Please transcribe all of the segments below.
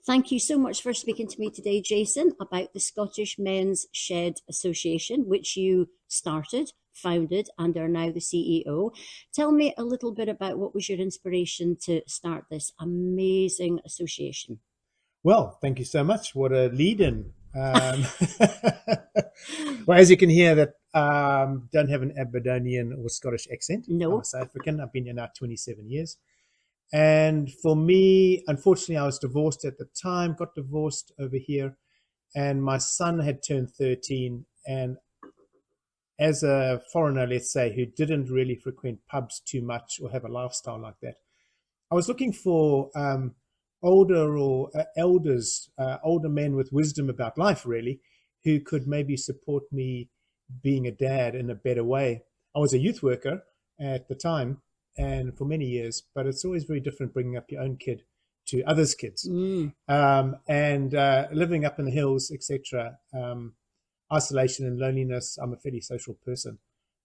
Thank you so much for speaking to me today, Jason, about the Scottish Men's Shed Association, which you started, founded, and are now the CEO. Tell me a little bit about what was your inspiration to start this amazing association. Well, thank you so much. What a lead-in. Well, as you can hear, that don't have an Aberdonian or Scottish accent. No. I'm a South African. I've been here now 27 years. And for me, unfortunately, I was divorced at the time, got divorced over here, and my son had turned 13. And as a foreigner, let's say, who didn't really frequent pubs too much or have a lifestyle like that, I was looking for older or elders, older men with wisdom about life, really, who could maybe support me being a dad in a better way. I was a youth worker at the time and for many years, but it's always very different bringing up your own kid to others' kids. And living up in the hills, etc. Isolation and loneliness. I'm a fairly social person.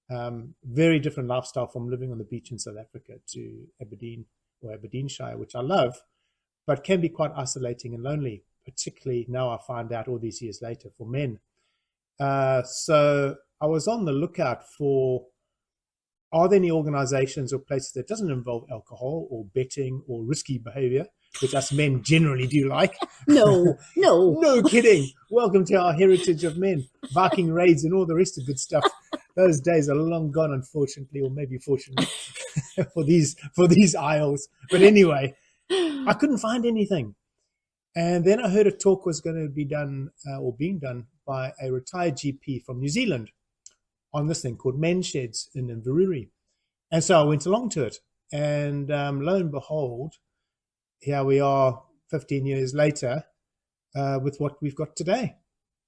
Very different lifestyle from living on the beach in South Africa to Aberdeen or Aberdeenshire, which I love, but can be quite isolating and lonely, particularly now I find out all these years later for men. So I was on the lookout for, are there any organizations or places that doesn't involve alcohol or betting or risky behavior, which us men generally do like? No. No kidding. Welcome to our heritage of men, Viking raids and all the rest of good stuff. Those days are long gone, unfortunately, or maybe fortunately for these isles. But anyway, I couldn't find anything. And then I heard a talk was going to be done or being done by a retired GP from New Zealand on this thing called men's sheds in Inverurie. And so I went along to it. And lo and behold, here we are 15 years later with what we've got today,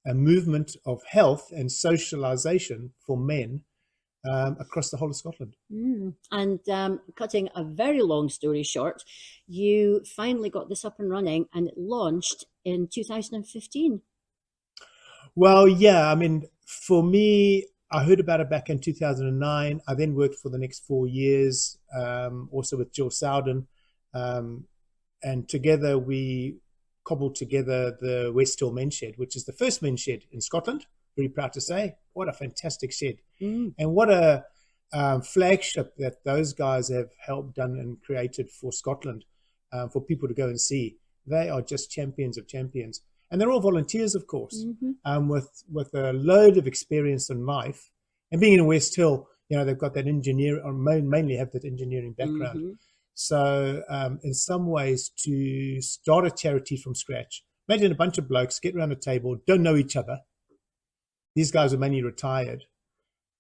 a movement of health and socialization for men across the whole of Scotland. And cutting a very long story short, you finally got this up and running and it launched in 2015. Well, yeah, I mean, for me, I heard about it back in 2009. I then worked for the next 4 years, also with Jill Sowden. And together we cobbled together the West Hill Men's Shed, which is the first men's shed in Scotland. Very proud to say. What a fantastic shed. And what a flagship that those guys have helped done and created for Scotland, for people to go and see. They are just champions of champions. And they're all volunteers, of course, with a load of experience in life. And being in West Hill, you know, they've got that engineering, or mainly have that engineering background. So in some ways, to start a charity from scratch, imagine a bunch of blokes get around a table, don't know each other. These guys are mainly retired,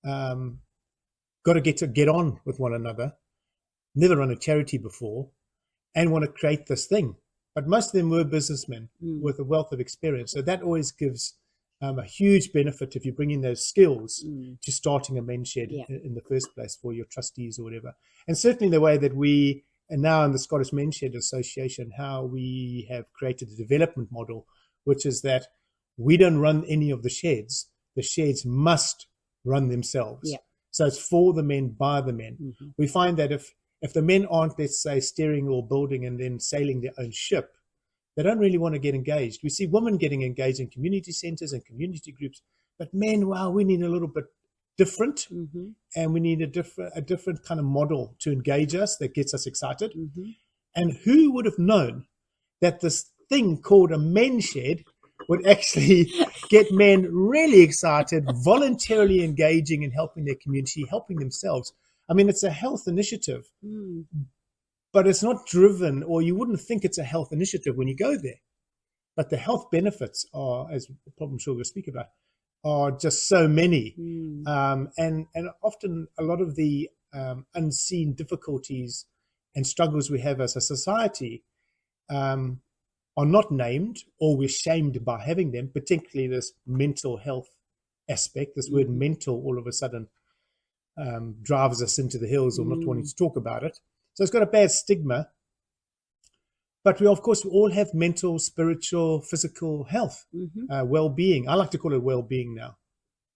got to get on with one another, never run a charity before, and want to create this thing. But most of them were businessmen with a wealth of experience. So that always gives a huge benefit if you bring in those skills to starting a men's shed in the first place for your trustees or whatever. And certainly the way that we, and now in the Scottish Men's Shed Association, how we have created a development model, which is that we don't run any of the sheds. The sheds must run themselves. So it's for the men, by the men. We find that if the men aren't, let's say, steering or building and then sailing their own ship, they don't really want to get engaged. We see women getting engaged in community centers and community groups, but men, wow, we need a little bit different, and we need a different kind of model to engage us that gets us excited. And who would have known that this thing called a men's shed would actually get men really excited, voluntarily engaging and helping their community, helping themselves. I mean, it's a health initiative, but it's not driven, or you wouldn't think it's a health initiative when you go there. But the health benefits are, as I'm sure we'll speak about, are just so many. And often a lot of the unseen difficulties and struggles we have as a society are not named, or we're shamed by having them, particularly this mental health aspect. This word mental all of a sudden drives us into the hills or not wanting to talk about it. So it's got a bad stigma. But we, of course, we all have mental, spiritual, physical health, well-being. I like to call it well-being now.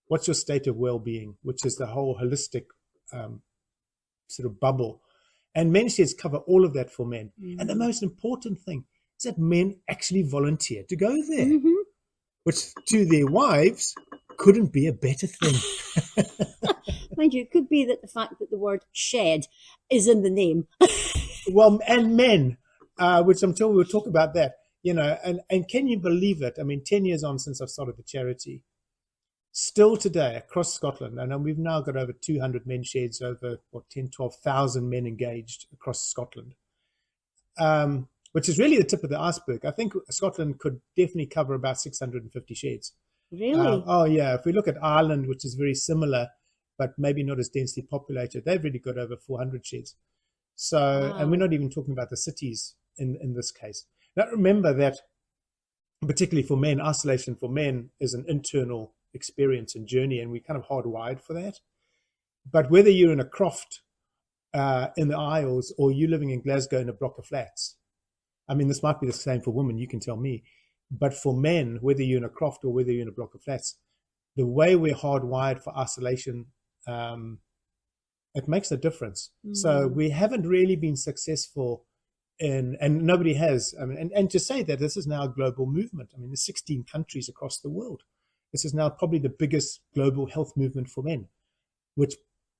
What's your state of well-being, which is the whole holistic sort of bubble. And men's sheds cover all of that for men. And the most important thing, is that men actually volunteer to go there, Mm-hmm. which to their wives couldn't be a better thing. Mind you, it could be that the fact that the word shed is in the name. Well, and men, which I'm sure we'll talk about that, and can you believe it? I mean, 10 years on since I've started the charity, still today across Scotland, and we've now got over 200 men sheds, over 12,000 men engaged across Scotland, which is really the tip of the iceberg. I think Scotland could definitely cover about 650 sheds. Really? Oh, yeah. If we look at Ireland, which is very similar, but maybe not as densely populated, they've really got over 400 sheds. So, Wow. And we're not even talking about the cities in this case. Now, remember that, particularly for men, isolation for men is an internal experience and journey, and we're kind of hardwired for that. But whether you're in a croft in the Isles or you're living in Glasgow in a block of flats, I mean, this might be the same for women, you can tell me. But for men, whether you're in a croft or whether you're in a block of flats, the way we're hardwired for isolation, it makes a difference. Mm. So we haven't really been successful in, and nobody has. I mean, and to say that this is now a global movement. I mean, there's 16 countries across the world. This is now probably the biggest global health movement for men, which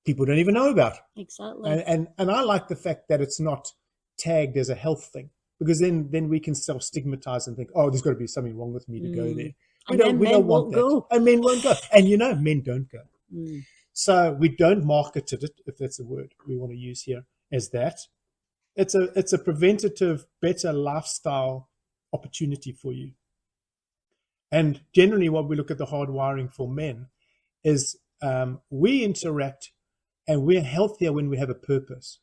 people don't even know about. Exactly. And I like the fact that it's not tagged as a health thing, because then we can self-stigmatize and think, oh, there's got to be something wrong with me to go there. We don't want that. Go. And men won't go. And men don't go. Mm. So we don't market it, if that's a word we want to use here, as that. It's a preventative, better lifestyle opportunity for you. And generally what we look at the hardwiring for men is we interact and we're healthier when we have a purpose.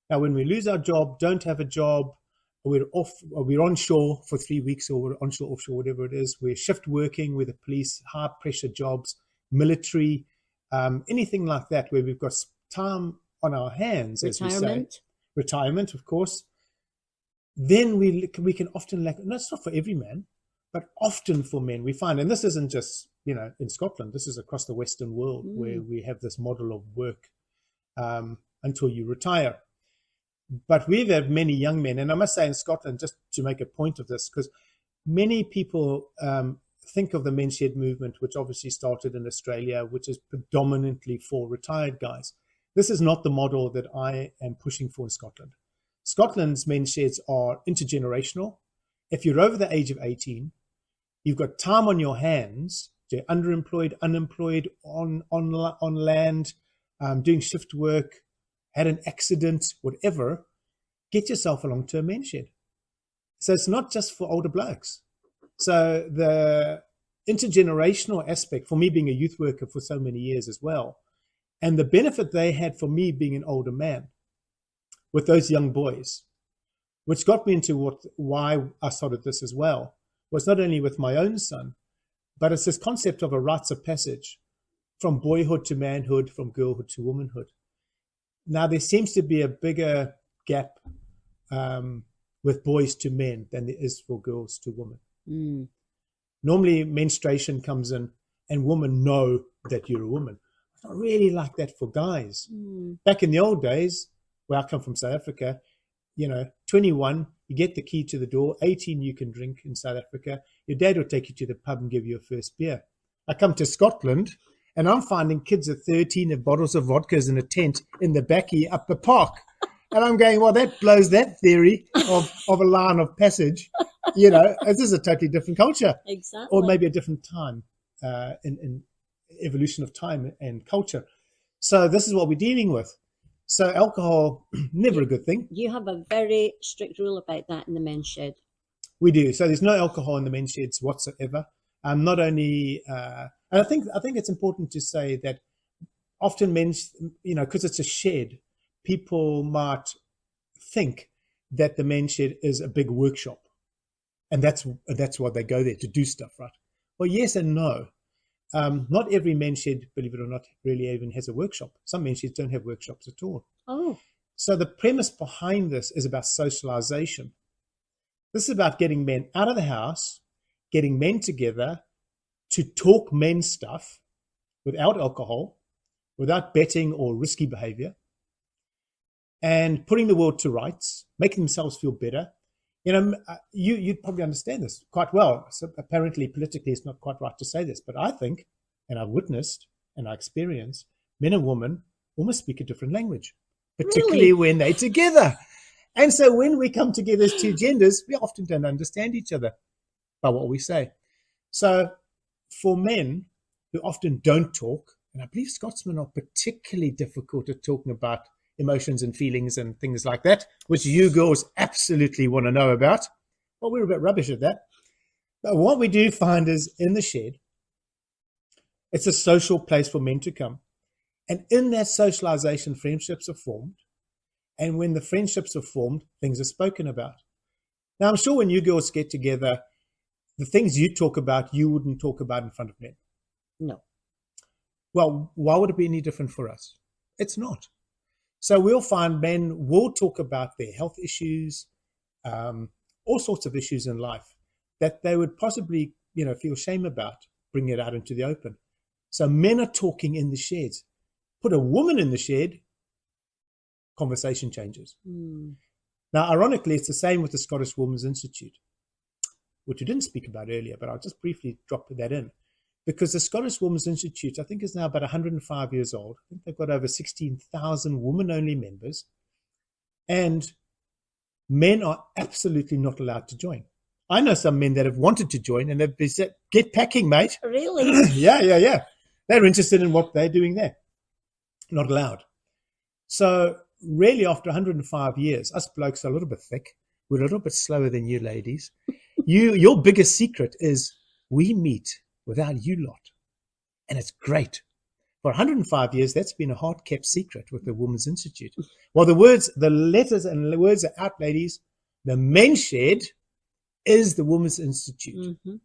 Now, when we lose our job, don't have a job, we're off, or we're onshore for 3 weeks, or we're onshore, offshore, whatever it is, we're shift working with the police, high pressure jobs, military, anything like that, where we've got time on our hands, as we say. Retirement, of course. Then we can often lack, no, it's not for every man, but often for men, we find, and this isn't just, in Scotland, this is across the Western world, where we have this model of work until you retire. But we've had many young men, and I must say in Scotland, just to make a point of this, because many people think of the men's shed movement, which obviously started in Australia, which is predominantly for retired guys. This is not the model that I am pushing for in Scotland. Scotland's men's sheds are intergenerational. If you're over the age of 18, you've got time on your hands, you're underemployed, unemployed, on land, doing shift work, had an accident, whatever, get yourself a long-term men's shed. So it's not just for older blokes. So the intergenerational aspect, for me being a youth worker for so many years as well, and the benefit they had for me being an older man with those young boys, which got me into why I started this as well, was not only with my own son, but it's this concept of a rites of passage from boyhood to manhood, from girlhood to womanhood. Now, there seems to be a bigger gap with boys to men than there is for girls to women. Mm. Normally, menstruation comes in and women know that you're a woman. It's not really like that for guys. Mm. Back in the old days, where I come from, South Africa, 21, you get the key to the door. 18, you can drink in South Africa. Your dad will take you to the pub and give you a first beer. I come to Scotland, and I'm finding kids at 13 have bottles of vodkas in a tent in the baccy up the park. And I'm going, well, that blows that theory of a line of passage. This is a totally different culture. Exactly. Or maybe a different time in evolution of time and culture. So this is what we're dealing with. So alcohol, never a good thing. You have a very strict rule about that in the men's shed. We do. So there's no alcohol in the men's sheds whatsoever. Not only... and I think it's important to say that often men's, because it's a shed, people might think that the men's shed is a big workshop, and that's why they go there, to do stuff, right? Well, yes and no. Not every men's shed, believe it or not, really even has a workshop. Some men's sheds don't have workshops at all. Oh. So the premise behind this is about socialization. This is about getting men out of the house, getting men together, to talk men's stuff without alcohol, without betting or risky behavior, and putting the world to rights, making themselves feel better, You'd probably understand this quite well. So apparently, politically, it's not quite right to say this, but I think, and I've witnessed and I experienced, men and women almost speak a different language, particularly when they're together. And so when we come together as two genders, we often don't understand each other by what we say. So for men who often don't talk, and I believe Scotsmen are particularly difficult at talking about emotions and feelings and things like that, which you girls absolutely want to know about. Well, we're a bit rubbish at that. But what we do find is in the shed, it's a social place for men to come. And in that socialization, friendships are formed. And when the friendships are formed, things are spoken about. Now, I'm sure when you girls get together, the things you talk about, you wouldn't talk about in front of men. No. Well, why would it be any different for us? It's not. So we'll find men will talk about their health issues, all sorts of issues in life that they would possibly, feel shame about, bringing it out into the open. So men are talking in the sheds. Put a woman in the shed, conversation changes. Now, ironically, it's the same with the Scottish Women's Institute, which we didn't speak about earlier, but I'll just briefly drop that in. Because the Scottish Women's Institute, I think, is now about 105 years old. I think they've got over 16,000 women-only members. And men are absolutely not allowed to join. I know some men that have wanted to join and they've said, get packing, mate. Really? Yeah. They're interested in what they're doing there. Not allowed. So really, after 105 years, us blokes are a little bit thick. We're a little bit slower than you ladies. Your biggest secret is we meet without you lot. And it's great. For 105 years, that's been a hard-kept secret with the Women's Institute. Well, the letters and the words are out, ladies. The men's shed is the Women's Institute. Mm-hmm.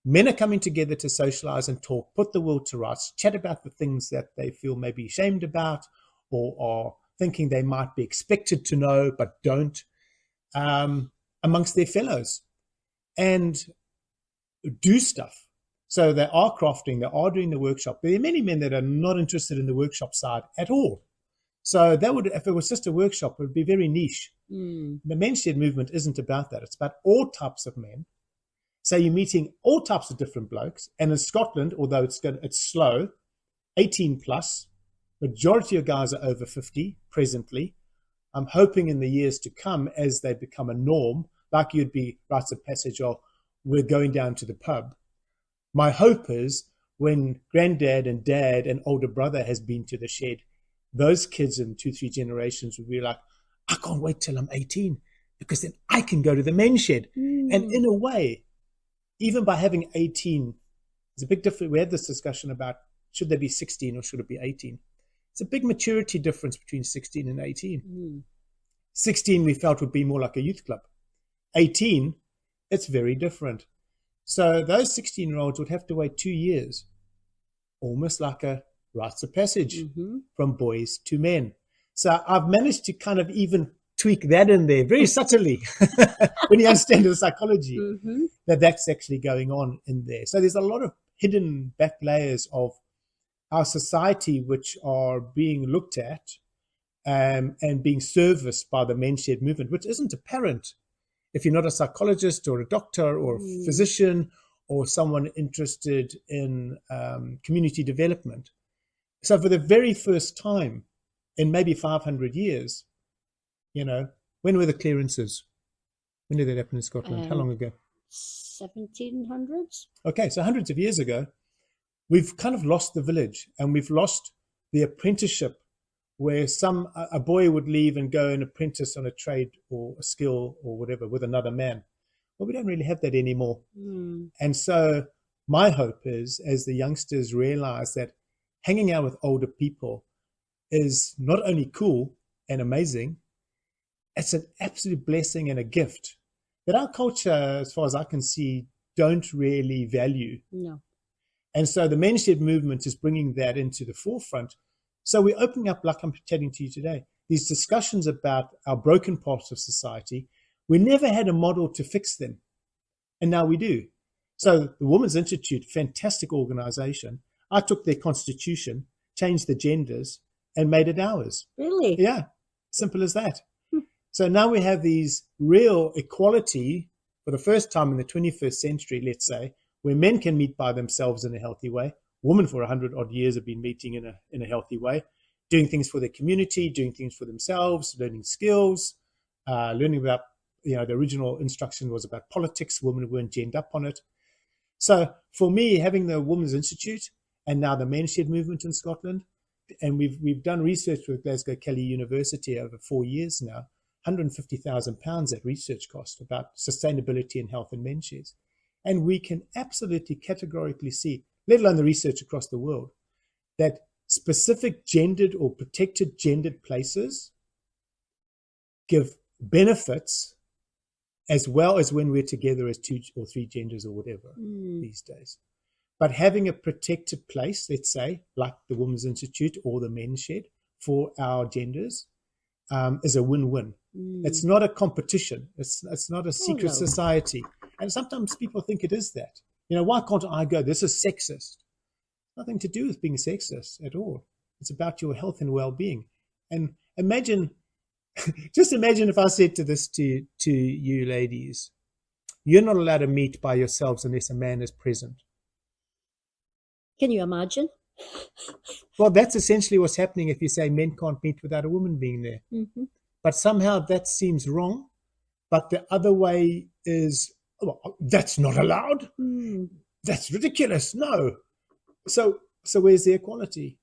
Men are coming together to socialize and talk, put the world to rights, chat about the things that they feel maybe ashamed about or are thinking they might be expected to know but don't, amongst their fellows, and do stuff. So they are crafting, they are doing the workshop. There are many men that are not interested in the workshop side at all. So that would, if it was just a workshop, it would be very niche. The men's shed movement isn't about that. It's about all types of men. So you're meeting all types of different blokes. And in Scotland, although it's slow, 18 plus, majority of guys are over 50 presently. I'm hoping in the years to come, as they become a norm, like you'd be rites of passage or we're going down to the pub. My hope is when granddad and dad and older brother has been to the shed, those kids in 2-3 generations will be like, I can't wait till I'm 18 because then I can go to the men's shed. And in a way, even by having 18, it's a big difference. We had this discussion about should they be 16 or should it be 18? It's a big maturity difference between 16 and 18. 16 we felt would be more like a youth club. 18, it's very different. So those 16-year-olds would have to wait 2 years, almost like a rites of passage from boys to men. So I've managed to kind of even tweak that in there very subtly when you understand the psychology that's actually going on in there. So there's a lot of hidden back layers of our society which are being looked at and being serviced by the men's shed movement, which isn't apparent if you're not a psychologist or a doctor or a physician or someone interested in community development. So for the very first time in maybe 500 years, when were the clearances? When did that happen in Scotland? How long ago? 1700s. Okay, so hundreds of years ago, we've kind of lost the village and we've lost the apprenticeship where a boy would leave and go and apprentice on a trade or a skill or whatever with another man. Well, we don't really have that anymore. And so my hope is, as the youngsters realize that hanging out with older people is not only cool and amazing, it's an absolute blessing and a gift that our culture, as far as I can see, don't really value. No. And so the men's shed movement is bringing that into the forefront. So we're opening up, like I'm chatting to you today, these discussions about our broken parts of society. We never had a model to fix them, and now we do. So the Women's Institute, fantastic organization. I took their constitution, changed the genders, and made it ours. Really? Yeah, simple as that. So now we have these real equality for the first time in the 21st century, let's say, where men can meet by themselves in a healthy way. Women for 100 odd years have been meeting in a healthy way, doing things for their community, doing things for themselves, learning skills, learning about, the original instruction was about politics. Women weren't genned up on it. So for me, having the Women's Institute and now the Men's Shed movement in Scotland, and we've done research with Glasgow Kelly University over 4 years now, £150,000 at research cost about sustainability and health in men's sheds. And we can absolutely categorically see, let alone the research across the world, that specific gendered or protected gendered places give benefits as well as when we're together as 2 or 3 genders or whatever these days. But having a protected place, let's say, like the Women's Institute or the Men's Shed for our genders, is a win-win. It's not a competition. It's not a secret society. And sometimes people think it is that. Why can't I go? This is sexist. Nothing to do with being sexist at all. It's about your health and well-being. And just imagine if I said to you ladies, you're not allowed to meet by yourselves unless a man is present. Can you imagine? Well, that's essentially what's happening if you say men can't meet without a woman being there. Mm-hmm. But somehow that seems wrong. But the other way is, that's not allowed. That's ridiculous. No. So where's the equality?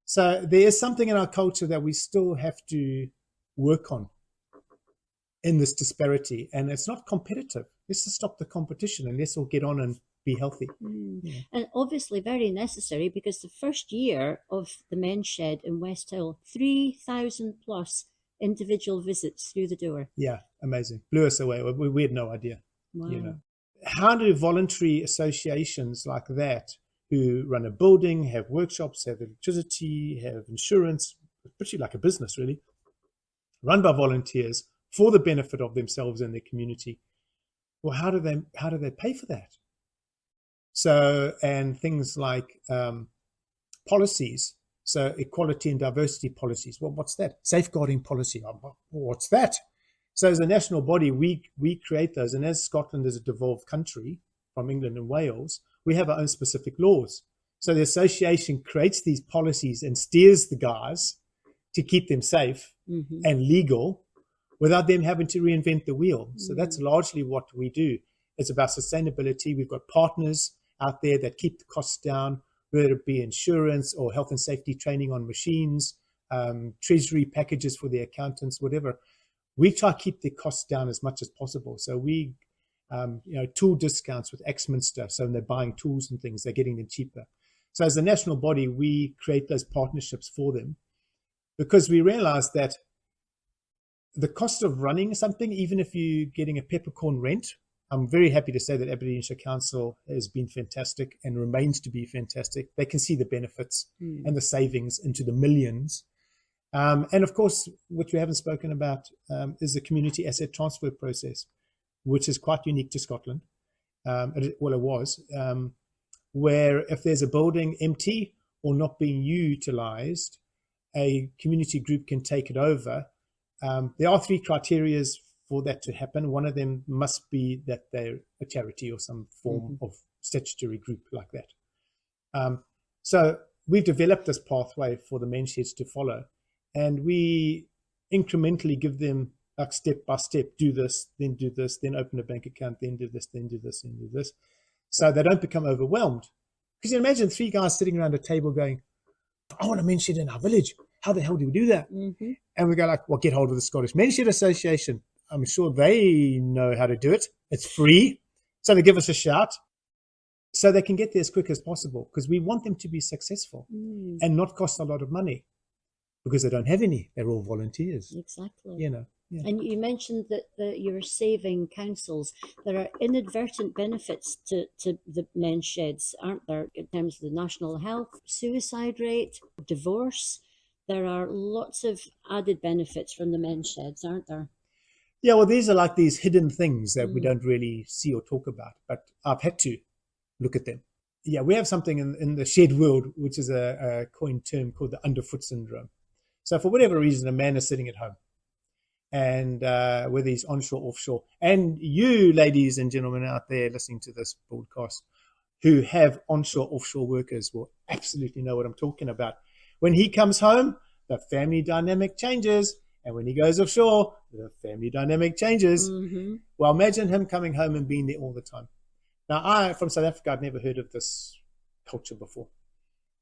So there is something in our culture that we still have to work on in this disparity. And it's not competitive. Let's just stop the competition and let's all get on and be healthy. Yeah. And obviously very necessary, because the first year of the Men's Shed in West Hill, 3,000 plus individual visits through the door. Yeah, amazing. Blew us away. We had no idea. Wow. How do voluntary associations like that, who run a building, have workshops, have electricity, have insurance, pretty like a business really, run by volunteers for the benefit of themselves and their community, well, how do they pay for that? So, and things like policies, so equality and diversity policies. Well, what's that? Safeguarding policy. What's that? So as a national body, we create those. And as Scotland is a devolved country from England and Wales, we have our own specific laws. So the association creates these policies and steers the guys to keep them safe and legal without them having to reinvent the wheel. So that's largely what we do. It's about sustainability. We've got partners out there that keep the costs down, whether it be insurance or health and safety training on machines, treasury packages for the accountants, whatever. We try to keep the costs down as much as possible. So we, tool discounts with Axminster. So when they're buying tools and things, they're getting them cheaper. So as a national body, we create those partnerships for them because we realize that the cost of running something, even if you're getting a peppercorn rent, I'm very happy to say that Aberdeenshire Council has been fantastic and remains to be fantastic. They can see the benefits and the savings into the millions. And of course, what we haven't spoken about is the community asset transfer process, which is quite unique to Scotland. It was, where if there's a building empty or not being utilised, a community group can take it over. There are 3 criteria for that to happen. One of them must be that they're a charity or some form of statutory group like that. So we've developed this pathway for the Men's Sheds to follow, and we incrementally give them like step by step, do this, then open a bank account, then do this, then do this, then do this. So they don't become overwhelmed. Because you imagine 3 guys sitting around a table going, I want a Men's Shed in our village. How the hell do we do that? And we go like, well, get hold of the Scottish Men's Shed Association. I'm sure they know how to do it. It's free. So they give us a shout so they can get there as quick as possible, because we want them to be successful and not cost a lot of money, because they don't have any. They're all volunteers. Exactly. Yeah. And you mentioned that you're saving councils. There are inadvertent benefits to the men's sheds, aren't there, in terms of the national health, suicide rate, divorce. There are lots of added benefits from the men's sheds, aren't there? Yeah, well, these are like these hidden things that we don't really see or talk about, but I've had to look at them. Yeah, we have something in the shed world, which is a coined term called the underfoot syndrome. So for whatever reason, a man is sitting at home and whether he's onshore, offshore. And you, ladies and gentlemen out there listening to this broadcast, who have onshore, offshore workers will absolutely know what I'm talking about. When he comes home, the family dynamic changes. And when he goes offshore, the family dynamic changes. Mm-hmm. Well, imagine him coming home and being there all the time. Now, from South Africa, I'd never heard of this culture before.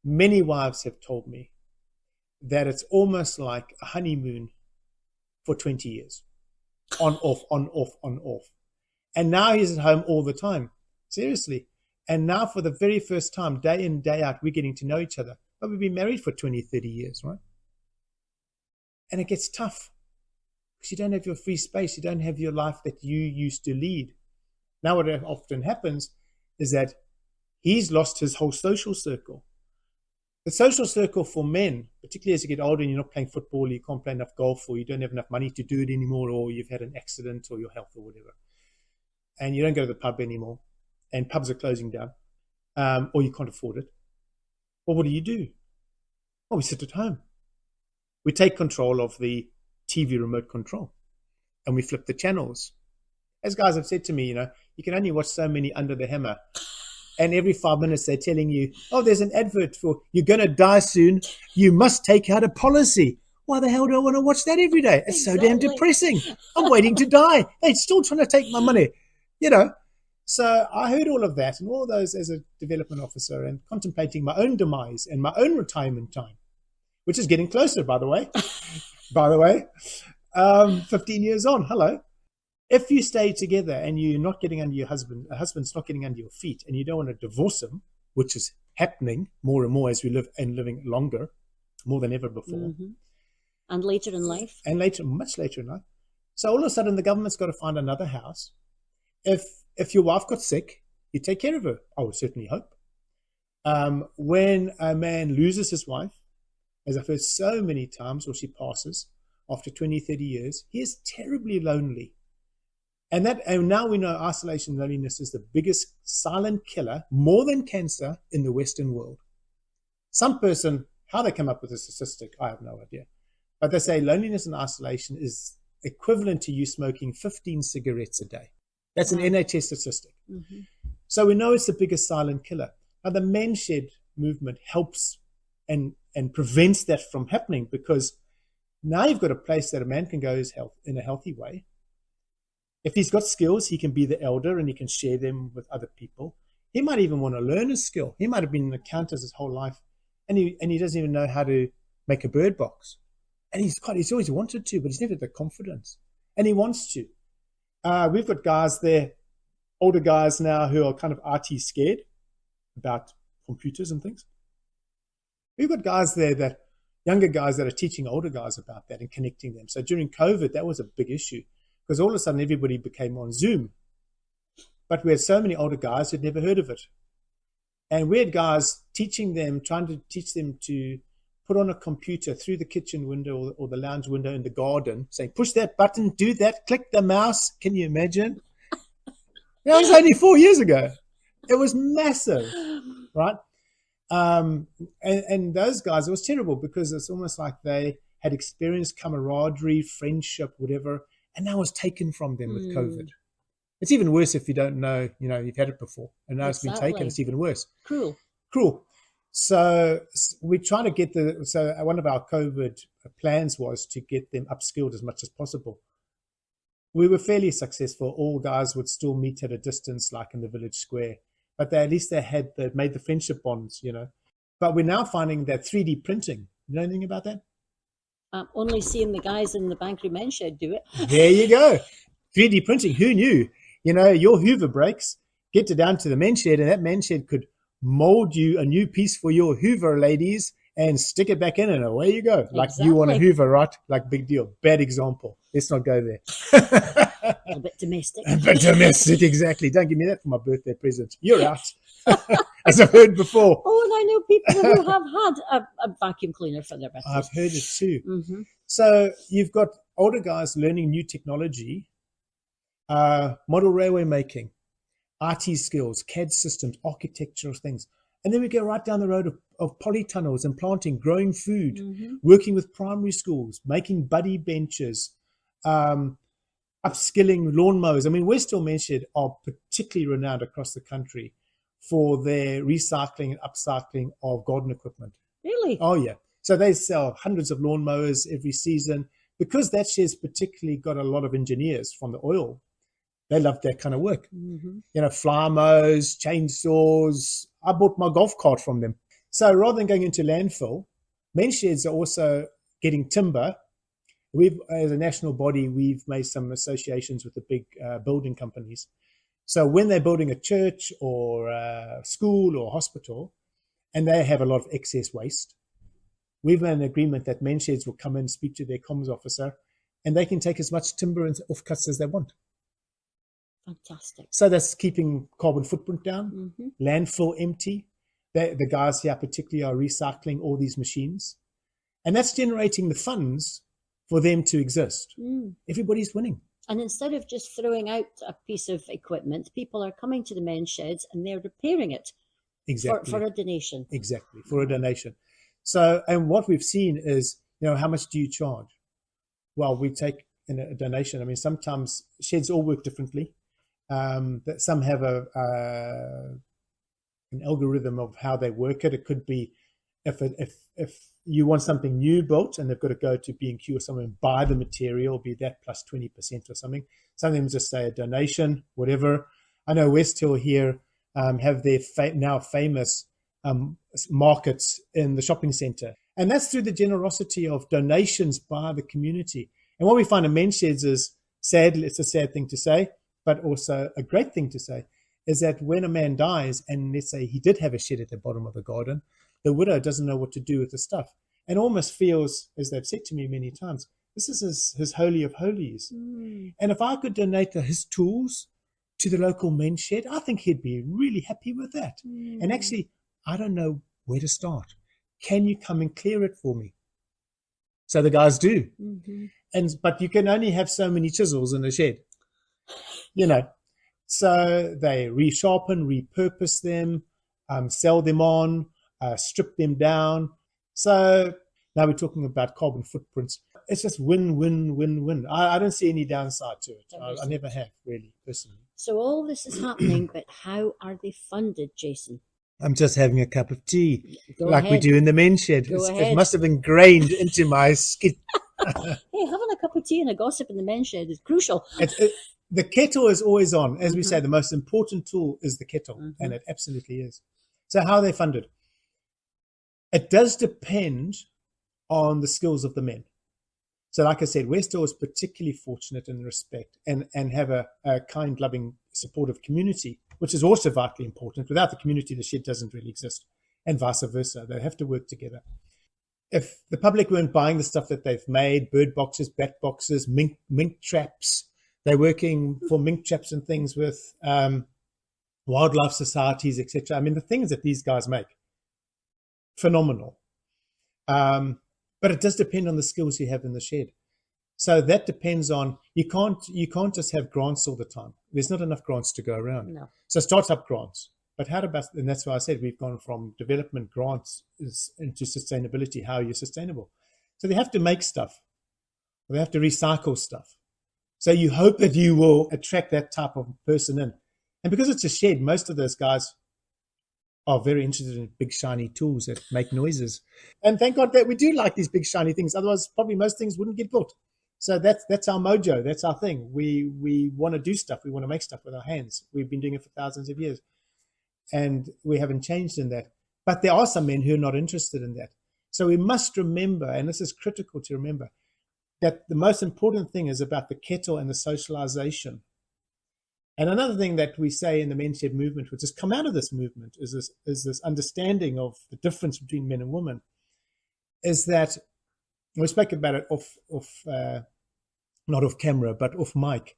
Many wives have told me that it's almost like a honeymoon for 20 years. On, off, on, off, on, off. And now he's at home all the time. Seriously. And now for the very first time, day in, day out, we're getting to know each other. But we've been married for 20, 30 years, right? And it gets tough because you don't have your free space. You don't have your life that you used to lead. Now what often happens is that he's lost his whole social circle. The social circle for men, particularly as you get older and you're not playing football, you can't play enough golf, or you don't have enough money to do it anymore, or you've had an accident or your health or whatever, and you don't go to the pub anymore, and pubs are closing down, or you can't afford it. Well, what do? Well, we sit at home. We take control of the TV remote control, and we flip the channels. As guys have said to me, you can only watch so many Under the Hammer. And every 5 minutes they're telling you, oh, there's an advert for you're going to die soon. You must take out a policy. Why the hell do I want to watch that every day? It's so damn depressing. I'm waiting to die. They're still trying to take my money, So I heard all of that and all those as a development officer and contemplating my own demise and my own retirement time, which is getting closer, by the way. 15 years on. Hello. If you stay together and you're not getting under your husband, a husband's not getting under your feet, and you don't want to divorce him, which is happening more and more as we live and living longer, more than ever before. Mm-hmm. And later in life. And much later in life. So all of a sudden the government's got to find another house. If your wife got sick, you take care of her. I would certainly hope. When a man loses his wife, as I've heard so many times, or she passes after 20, 30 years, he is terribly lonely. And now we know isolation and loneliness is the biggest silent killer, more than cancer, in the Western world. Some person, how they come up with a statistic, I have no idea. But they say loneliness and isolation is equivalent to you smoking 15 cigarettes a day. That's an NHS statistic. Mm-hmm. So we know it's the biggest silent killer. Now the men's shed movement helps and prevents that from happening, because now you've got a place that a man can go in a healthy way. If he's got skills, he can be the elder and he can share them with other people. He might even want to learn a skill. He might have been an accountant his whole life, and he doesn't even know how to make a bird box. And he's always wanted to, but he's never had the confidence. And he wants to. We've got guys there, older guys now, who are kind of IT scared about computers and things. We've got guys there, younger guys that are teaching older guys about that and connecting them. So during COVID, that was a big issue, because all of a sudden everybody became on Zoom. But we had so many older guys who'd never heard of it. And we had guys trying to teach them to put on a computer through the kitchen window or the lounge window in the garden, saying, push that button, do that, click the mouse. Can you imagine? That was only 4 years ago. It was massive, right? And those guys, it was terrible, because it's almost like they had experienced camaraderie, friendship, whatever, and that was taken from them with COVID. It's even worse if you don't know, you've had it before, and now it's been taken. It's even worse. Cruel. So we try to get one of our COVID plans was to get them upskilled as much as possible. We were fairly successful. All guys would still meet at a distance, like in the village square, but at least they made the friendship bonds, But we're now finding that 3D printing. You know anything about that? I'm only seeing the guys in the Bankery Men's Shed do it. There you go. 3D printing. Who knew? Your Hoover breaks, get it down to the men's shed, and that men's shed could mold you a new piece for your Hoover, ladies, and stick it back in, and away you go. Like you want a Hoover, right? Like, big deal. Bad example. Let's not go there. A bit domestic. A bit domestic, exactly. Don't give me that for my birthday present. You're out. As I've heard before. Oh, and I know people who have had a vacuum cleaner for their birthday. I've heard it too. Mm-hmm. So you've got older guys learning new technology, model railway making, IT skills, CAD systems, architectural things. And then we go right down the road of polytunnels and planting, growing food, working with primary schools, making buddy benches, upskilling lawnmowers. I mean, Westall Men's Shed are particularly renowned across the country for their recycling and upcycling of garden equipment. Really? Oh, yeah. So they sell hundreds of lawnmowers every season. Because that shed's particularly got a lot of engineers from the oil, they love that kind of work. Mm-hmm. You know, flower mowers, chainsaws. I bought my golf cart from them. So rather than going into landfill, men's sheds are also getting timber. We've, as a national body, we've made some associations with the big building companies. So when they're building a church or a school or a hospital, and they have a lot of excess waste, we've made an agreement that men's sheds will come in and speak to their comms officer, and they can take as much timber and offcuts as they want. Fantastic. So that's keeping carbon footprint down, landfill empty. The guys here particularly are recycling all these machines, and that's generating the funds for them to exist. Everybody's winning. And instead of just throwing out a piece of equipment, people are coming to the men's sheds and they're repairing it for a donation. Exactly, for a donation. So, and what we've seen is, you know, how much do you charge? Well, we take in a donation. I mean, sometimes sheds all work differently. That some have an algorithm of how they work it. It could be if you want something new built and they've got to go to B&Q or somewhere and buy the material, be that plus 20% or something. Some of them just say a donation, whatever. I know West Hill here have their now famous markets in the shopping centre. And that's through the generosity of donations by the community. And what we find in men's sheds is, sadly, it's a sad thing to say, but also a great thing to say, is that when a man dies, and let's say he did have a shed at the bottom of the garden, the widow doesn't know what to do with the stuff and almost feels, as they've said to me many times, this is his holy of holies. And if I could donate his tools to the local men's shed, I think he'd be really happy with that. And actually, I don't know where to start. Can you come and clear it for me? So the guys do. But you can only have so many chisels in a shed, you know. So they resharpen, repurpose them, sell them on, strip them down. So now we're talking about carbon footprints. It's just win, win, win, win. I don't see any downside to it. I never have, really, personally. So all this is happening, but how are they funded, Jason? I'm just having a cup of tea, Go like ahead. we do in the men's shed. It must have ingrained into my skin. Hey, having a cup of tea and a gossip in the men's shed is crucial. The kettle is always on. As we say, the most important tool is the kettle, and it absolutely is. So how are they funded? It does depend on the skills of the men. So like I said, Westall is particularly fortunate in respect and have a kind, loving, supportive community, which is also vitally important. Without the community, the shed doesn't really exist, and vice versa. They have to work together. If the public weren't buying the stuff that they've made, bird boxes, bat boxes, mink traps, they're working for mink traps and things with wildlife societies, etc. I mean, the things that these guys make, phenomenal. But it does depend on the skills you have in the shed. So that depends on, you can't just have grants all the time. There's not enough grants to go around. No. So startup grants. But how about, and that's why I said we've gone from development grants into sustainability. How are you sustainable? So they have to make stuff. They have to recycle stuff. So you hope that you will attract that type of person in. And because it's a shed, most of those guys are very interested in big, shiny tools that make noises. And thank God that we do like these big, shiny things. Otherwise, probably most things wouldn't get built. So that's our mojo. That's our thing. We want to do stuff. We want to make stuff with our hands. We've been doing it for thousands of years. And we haven't changed in that. But there are some men who are not interested in that. So we must remember, and this is critical to remember, that the most important thing is about the kettle and the socialization. And another thing that we say in the men's shed movement, which has come out of this movement, is this understanding of the difference between men and women, is that, we spoke about it not off camera, but off mic.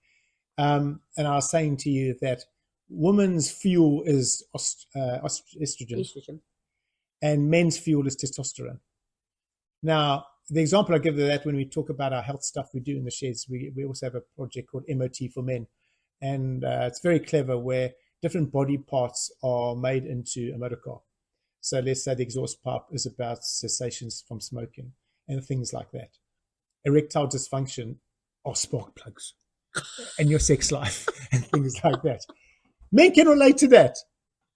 And I was saying to you that women's fuel is estrogen, and men's fuel is testosterone. Now, the example I give of that when we talk about our health stuff we do in the sheds, we also have a project called MOT for Men. And it's very clever, where different body parts are made into a motor car. So let's say the exhaust pipe is about cessations from smoking and things like that. Erectile dysfunction are spark plugs and your sex life and things like that. Men can relate to that.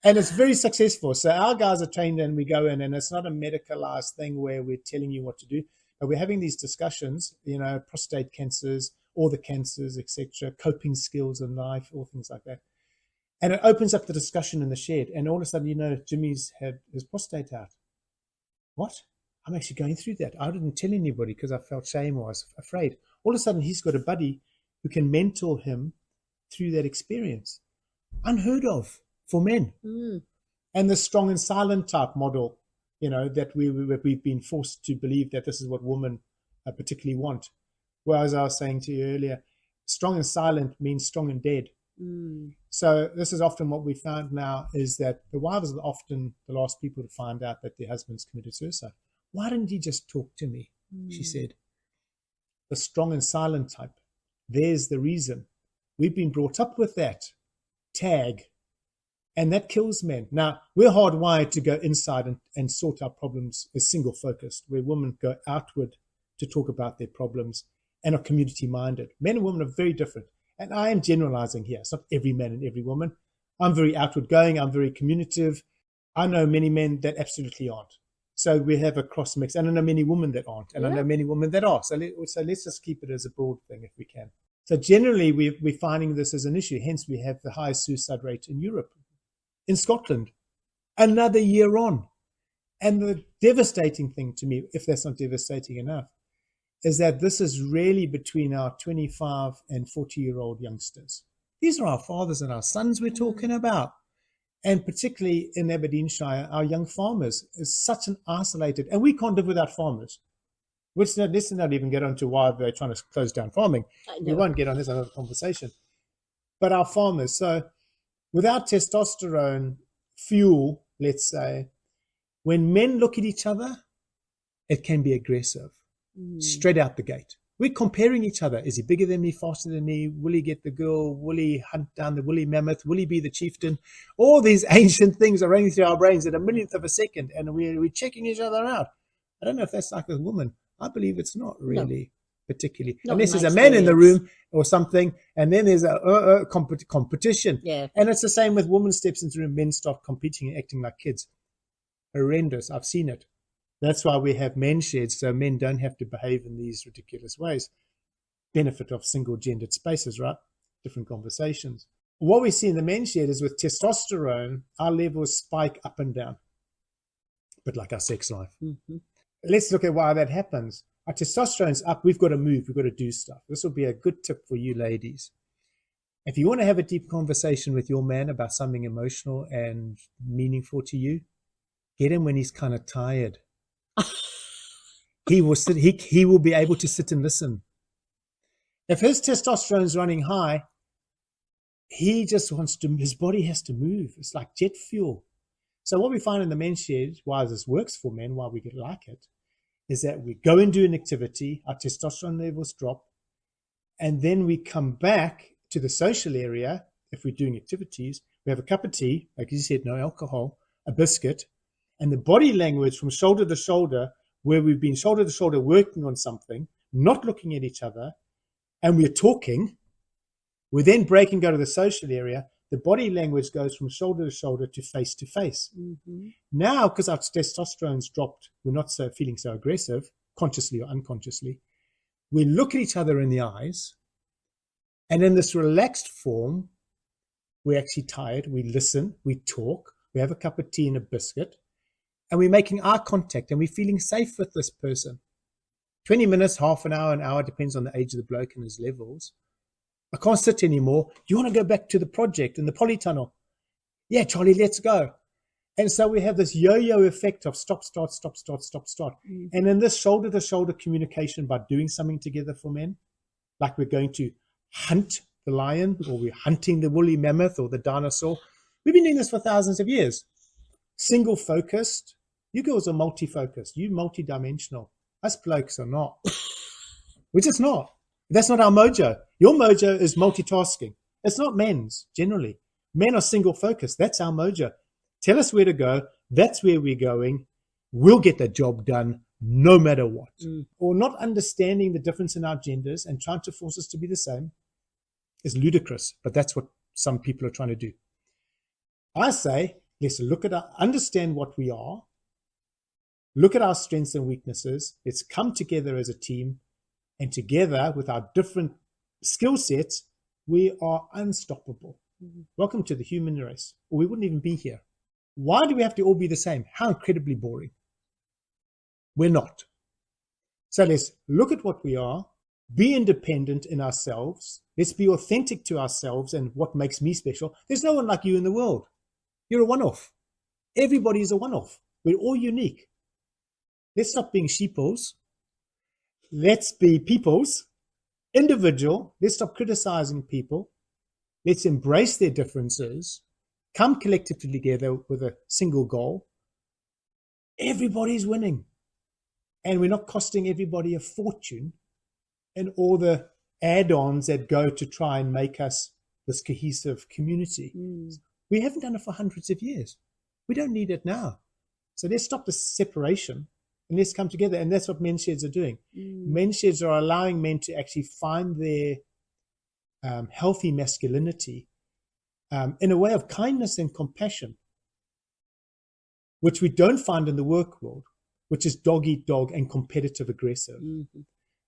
And it's very successful. So our guys are trained and we go in, and it's not a medicalized thing where we're telling you what to do, but we're having these discussions, prostate cancers, all the cancers, etc., coping skills in life, all things like that. And it opens up the discussion in the shed. And all of a sudden, Jimmy's had his prostate out. What? I'm actually going through that. I didn't tell anybody because I felt shame or I was afraid. All of a sudden, he's got a buddy who can mentor him through that experience. Unheard of for men. And the strong and silent type model, that we've been forced to believe that this is what women particularly want. Well, as I was saying to you earlier, strong and silent means strong and dead. So this is often what we found now is that the wives are often the last people to find out that their husbands committed suicide. Why didn't he just talk to me? She said. The strong and silent type. There's the reason. We've been brought up with that tag, and that kills men. Now, we're hardwired to go inside and sort our problems as single focused, where women go outward to talk about their problems and are community minded. Men and women are very different. And I am generalizing here. It's not every man and every woman. I'm very outward going. I'm very communicative. I know many men that absolutely aren't. So we have a cross mix. And I know many women that aren't. And I know many women that are. So let's just keep it as a broad thing if we can. So generally, we're finding this as an issue. Hence, we have the highest suicide rate in Europe. In Scotland, another year on. And the devastating thing to me, if that's not devastating enough, is that this is really between our 25 and 40-year-old youngsters. These are our fathers and our sons we're talking about. And particularly in Aberdeenshire, our young farmers is such an isolated, and we can't live without farmers. Let's not even get onto why they're trying to close down farming. We won't get on this, another conversation. But our farmers, so without testosterone fuel, let's say, when men look at each other, it can be aggressive. Straight out the gate. We're comparing each other. Is he bigger than me, faster than me? Will he get the girl? Will he hunt down the woolly mammoth? Will he be the chieftain? All these ancient things are running through our brains at a millionth of a second, and we're checking each other out. I don't know if that's like a woman. I believe it's not really particularly. Not unless there's a experience. man in the room or something, and then there's a competition. Yeah. And it's the same with women steps into the room, men start competing and acting like kids. Horrendous. I've seen it. That's why we have men sheds, so men don't have to behave in these ridiculous ways. Benefit of single-gendered spaces, right? Different conversations. What we see in the men's shed is with testosterone, our levels spike up and down, but like our sex life. Let's look at why that happens. Our testosterone's up. We've got to move. We've got to do stuff. This will be a good tip for you ladies. If you want to have a deep conversation with your man about something emotional and meaningful to you, get him when he's kind of tired. He will be able to sit and listen. If his testosterone's running high, he just wants to, his body has to move. It's like jet fuel. So what we find in the men's shed, why this works for men, why we like it, is that we go and do an activity, our testosterone levels drop, and then we come back to the social area. If we're doing activities, we have a cup of tea, like you said, no alcohol, a biscuit, and the body language from shoulder to shoulder, where we've been shoulder to shoulder working on something, not looking at each other, and we're talking, we then break and go to the social area. The body language goes from shoulder to shoulder to face to face. Now, because our testosterone's dropped, we're not feeling so aggressive, consciously or unconsciously. We look at each other in the eyes, and in this relaxed form, we're actually tired. We listen, we talk, we have a cup of tea and a biscuit, and we're making eye contact, and we're feeling safe with this person. 20 minutes, half an hour, depends on the age of the bloke and his levels. I can't sit anymore. Do you want to go back to the project in the polytunnel? Yeah, Charlie, let's go. And so we have this yo-yo effect of stop, start, stop, start, stop, start. And in this shoulder-to-shoulder communication by doing something together for men, like we're going to hunt the lion, or we're hunting the woolly mammoth or the dinosaur. We've been doing this for thousands of years. Single-focused. You girls are multi-focused. You multi-dimensional. Us blokes are not. We're just not. That's not our mojo. Your mojo is multitasking. It's not men's, generally. Men are single-focused. That's our mojo. Tell us where to go. That's where we're going. We'll get the job done. no matter what. Or not understanding the difference in our genders and trying to force us to be the same is ludicrous, but that's what some people are trying to do. I say, let's understand what we are, look at our strengths and weaknesses, let's come together as a team, and together with our different skill sets, we are unstoppable. Welcome to the human race, or we wouldn't even be here. Why do we have to all be the same? How incredibly boring. We're not. So let's look at what we are, be independent in ourselves, let's be authentic to ourselves and what makes me special. There's no one like you in the world. You're a one-off. Everybody is a one-off. We're all unique. Let's stop being sheeples. Let's be peoples, individual. Let's stop criticizing people. Let's embrace their differences, come collectively together with a single goal. Everybody's winning. And we're not costing everybody a fortune and all the add-ons that go to try and make us this cohesive community. We haven't done it for hundreds of years. We don't need it now. So let's stop the separation and let's come together. And that's what men's sheds are doing. Men's sheds are allowing men to actually find their healthy masculinity in a way of kindness and compassion, which we don't find in the work world, which is dog eat dog and competitive aggressive.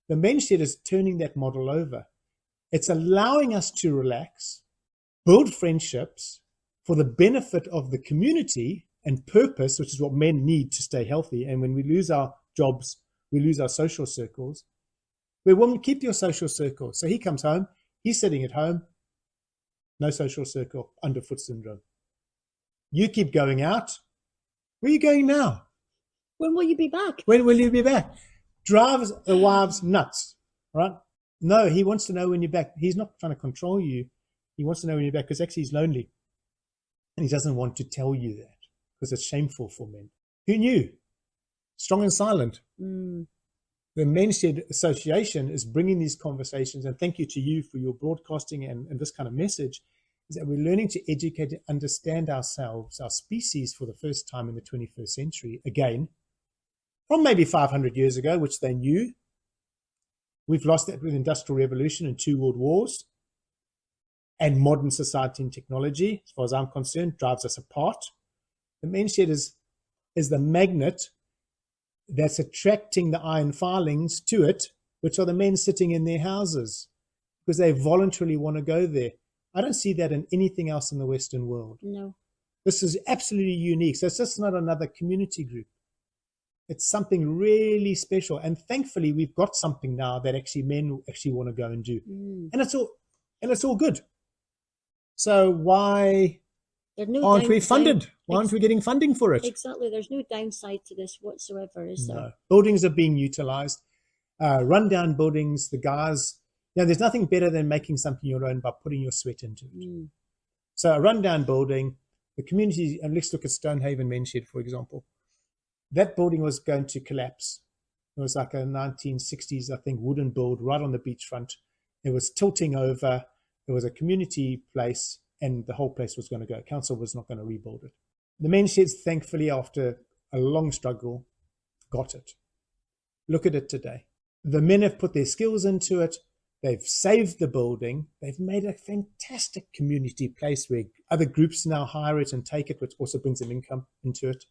The men's shed is turning that model over. It's allowing us to relax, build friendships for the benefit of the community and purpose, which is what men need to stay healthy. And when we lose our jobs, we lose our social circles. Where women, keep your social circle. So he comes home, he's sitting at home, no social circle, underfoot syndrome. You keep going out. Where are you going now? When will you be back? When will you be back? Drives the wives nuts, right? No, he wants to know when you're back. He's not trying to control you. He wants to know when you're back because actually he's lonely. And he doesn't want to tell you that because it's shameful for men. Who knew? Strong and silent. The Men's Shed Association is bringing these conversations, and thank you to you for your broadcasting and this kind of message, is that we're learning to educate and understand ourselves, our species for the first time in the 21st century, again, from maybe 500 years ago, which they knew. We've lost that with the Industrial Revolution and 2 world wars. And modern society and technology, as far as I'm concerned, drives us apart. The Men's Shed is the magnet that's attracting the iron filings to it, which are the men sitting in their houses because they voluntarily want to go there. I don't see that in anything else in the Western world. No. This is absolutely unique. So it's just not another community group. It's something really special. And thankfully, we've got something now that actually men actually want to go and do. And it's all good. So why aren't we funded? Why aren't we getting funding for it? Exactly. There's no downside to this whatsoever, is there? No. Buildings are being utilized. Rundown buildings, the guys, there's nothing better than making something your own by putting your sweat into it. So a rundown building, the community, and let's look at Stonehaven Men's Shed, for example. That building was going to collapse. It was like a 1960s, I think, wooden build right on the beachfront. It was tilting over. It was a community place, and the whole place was going to go. Council was not going to rebuild it. The Men's Sheds, thankfully, after a long struggle, got it. Look at it today. The men have put their skills into it. They've saved the building. They've made a fantastic community place where other groups now hire it and take it, which also brings an income into it.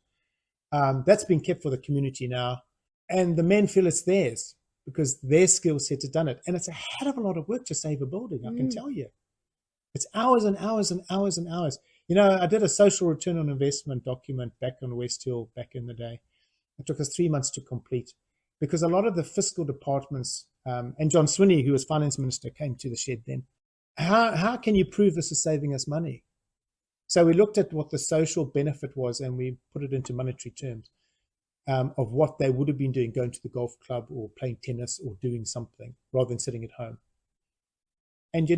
That's been kept for the community now. And the men feel it's theirs because their skill set has done it. And it's a hell of a lot of work to save a building, I can tell you. It's hours and hours and hours and hours. I did a social return on investment document back on West Hill back in the day. It took us 3 months to complete because a lot of the fiscal departments, and John Swinney, who was finance minister, came to the shed then. How can you prove this is saving us money? So we looked at what the social benefit was and we put it into monetary terms of what they would have been doing, going to the golf club or playing tennis or doing something rather than sitting at home. And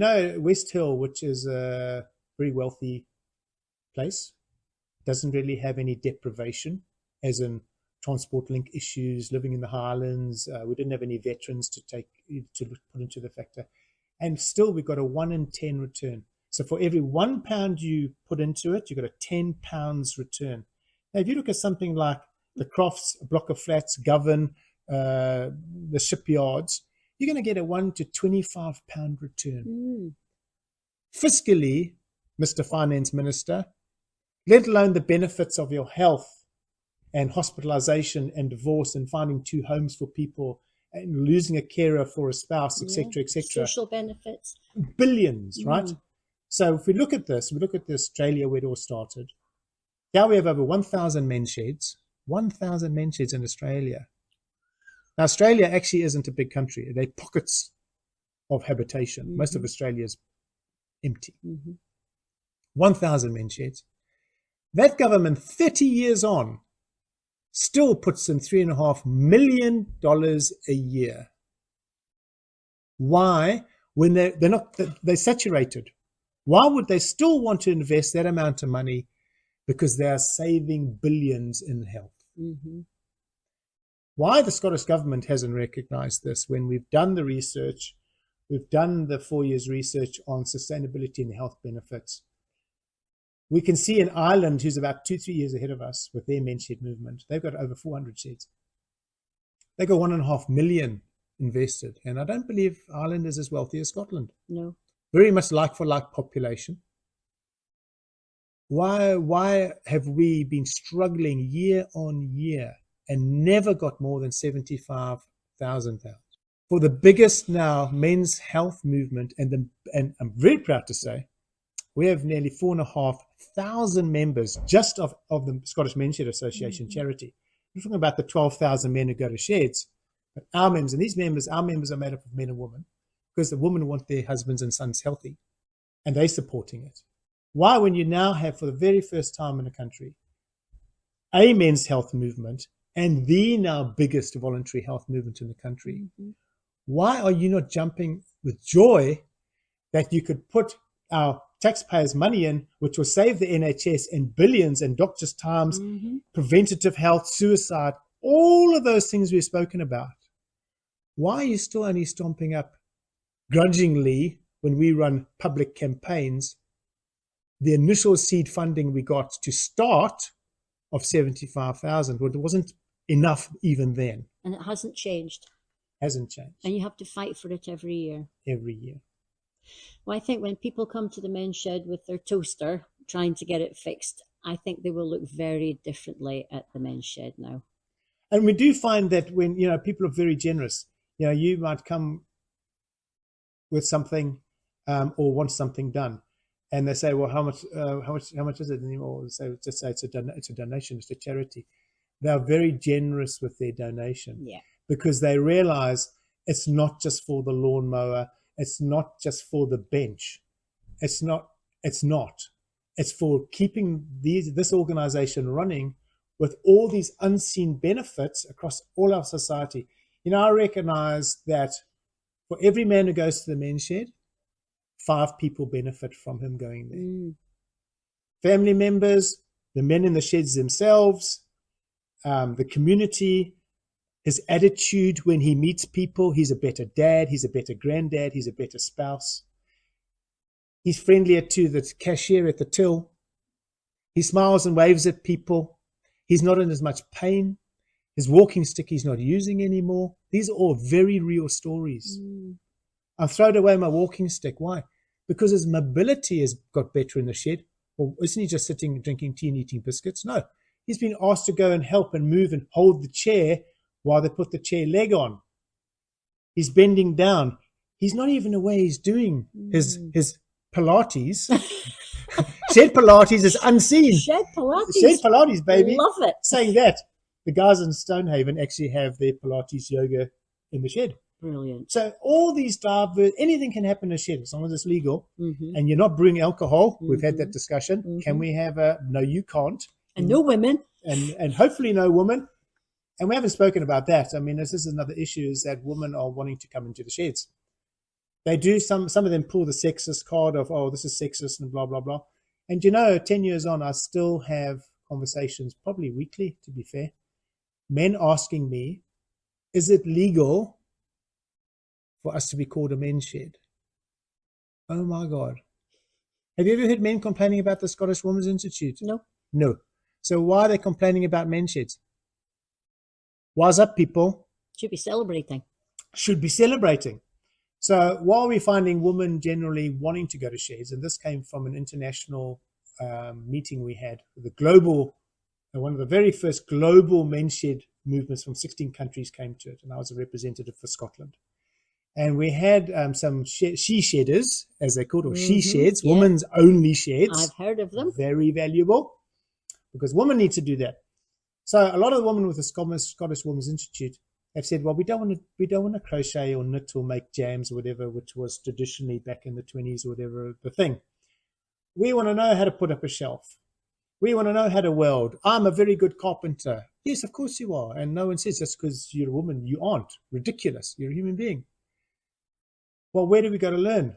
West Hill, which is a very wealthy place, doesn't really have any deprivation, as in transport link issues, living in the Highlands. We didn't have any veterans to put into the factor. And still we got a 1 in 10 return. So for every £1 you put into it, you got a £10 return. Now, if you look at something like the Crofts, a block of flats, Govan, the shipyards, you're going to get a £1 to £25 return. Fiscally, Mr. Finance Minister, let alone the benefits of your health and hospitalization and divorce and finding 2 homes for people and losing a carer for a spouse, etc., etc. Social benefits. Billions, right? So if we look at this, Australia where it all started. Now we have over 1,000 men's sheds. 1,000 men's sheds in Australia. Now, Australia actually isn't a big country. They're pockets of habitation. Most of Australia is empty. 1,000 men's sheds. That government, 30 years on, still puts in $3.5 million a year. Why? When they're saturated. Why would they still want to invest that amount of money? Because they are saving billions in health. Why the Scottish government hasn't recognized this when we've done the research, we've done the 4 years research on sustainability and health benefits. We can see in Ireland, who's about 2-3 years ahead of us with their men's shed movement, they've got over 400 sheds. They got 1.5 million invested. And I don't believe Ireland is as wealthy as Scotland. No. Very much like for like population. Why have we been struggling year on year and never got more than 75,000 pounds? For the biggest now men's health movement, and I'm very proud to say, we have nearly 4,500 members just of the Scottish Men's Shed Association charity. We're talking about the 12,000 men who go to sheds. But our members, our members are made up of men and women because the women want their husbands and sons healthy and they're supporting it. Why, when you now have, for the very first time in the country, a men's health movement and the now biggest voluntary health movement in the country, why are you not jumping with joy that you could put our taxpayers' money in, which will save the NHS and billions and doctors' times, preventative health, suicide, all of those things we've spoken about? Why are you still only stomping up grudgingly when we run public campaigns? The initial seed funding we got to start of 75,000, well, it wasn't enough even then. And it hasn't changed. Hasn't changed. And you have to fight for it every year. Every year. Well, I think when people come to the men's shed with their toaster trying to get it fixed, I think they will look very differently at the men's shed now. And we do find that when, people are very generous, you might come with something or want something done. And they say, well, how much is it anymore? So just say it's a donation, it's a charity. They are very generous with their donation because they realize it's not just for the lawnmower. It's not just for the bench. It's not. It's for keeping this organization running with all these unseen benefits across all our society. I recognize that for every man who goes to the men's shed, 5 people benefit from him going there. Family members, the men in the sheds themselves, the community, his attitude when he meets people. He's a better dad, he's a better granddad, he's a better spouse. He's friendlier to the cashier at the till. He smiles and waves at people. He's not in as much pain. His walking stick he's not using anymore. These are all very real stories. I've thrown away my walking stick. Why? Because his mobility has got better in the shed. Well, isn't he just sitting, drinking tea and eating biscuits? No. He's been asked to go and help and move and hold the chair while they put the chair leg on. He's bending down. He's not even aware he's doing his Pilates. Shed Pilates is unseen. Shed Pilates. Shed Pilates, baby. Love it. Saying that, the guys in Stonehaven actually have their Pilates yoga in the shed. Brilliant. So all these divers, anything can happen in a shed as long as it's legal and you're not brewing alcohol. We've had that discussion. Can we have no, you can't. And no women. And hopefully no women. And we haven't spoken about that. I mean, this is another issue, is that women are wanting to come into the sheds. They do, some of them pull the sexist card of, oh, this is sexist and blah, blah, blah. And 10 years on, I still have conversations, probably weekly, to be fair. Men asking me, is it legal for us to be called a men's shed? Oh my God. Have you ever heard men complaining about the Scottish Women's Institute? No. No. So why are they complaining about men's sheds? Wise up, people. Should be celebrating. Should be celebrating. So while we're finding women generally wanting to go to sheds, and this came from an international meeting we had, the global, one of the very first global men's shed movements from 16 countries came to it, and I was a representative for Scotland. And we had some she shedders, as they called, or she sheds, women's only sheds. I've heard of them. Very valuable, because women need to do that. So a lot of the women with the Scottish Women's Institute have said, well, we don't want to crochet or knit or make jams or whatever, which was traditionally back in the 20s or whatever the thing. We want to know how to put up a shelf. We want to know how to weld. I'm a very good carpenter. Yes, of course you are. And no one says that's because you're a woman. You aren't. Ridiculous. You're a human being. Well, where do we go to learn?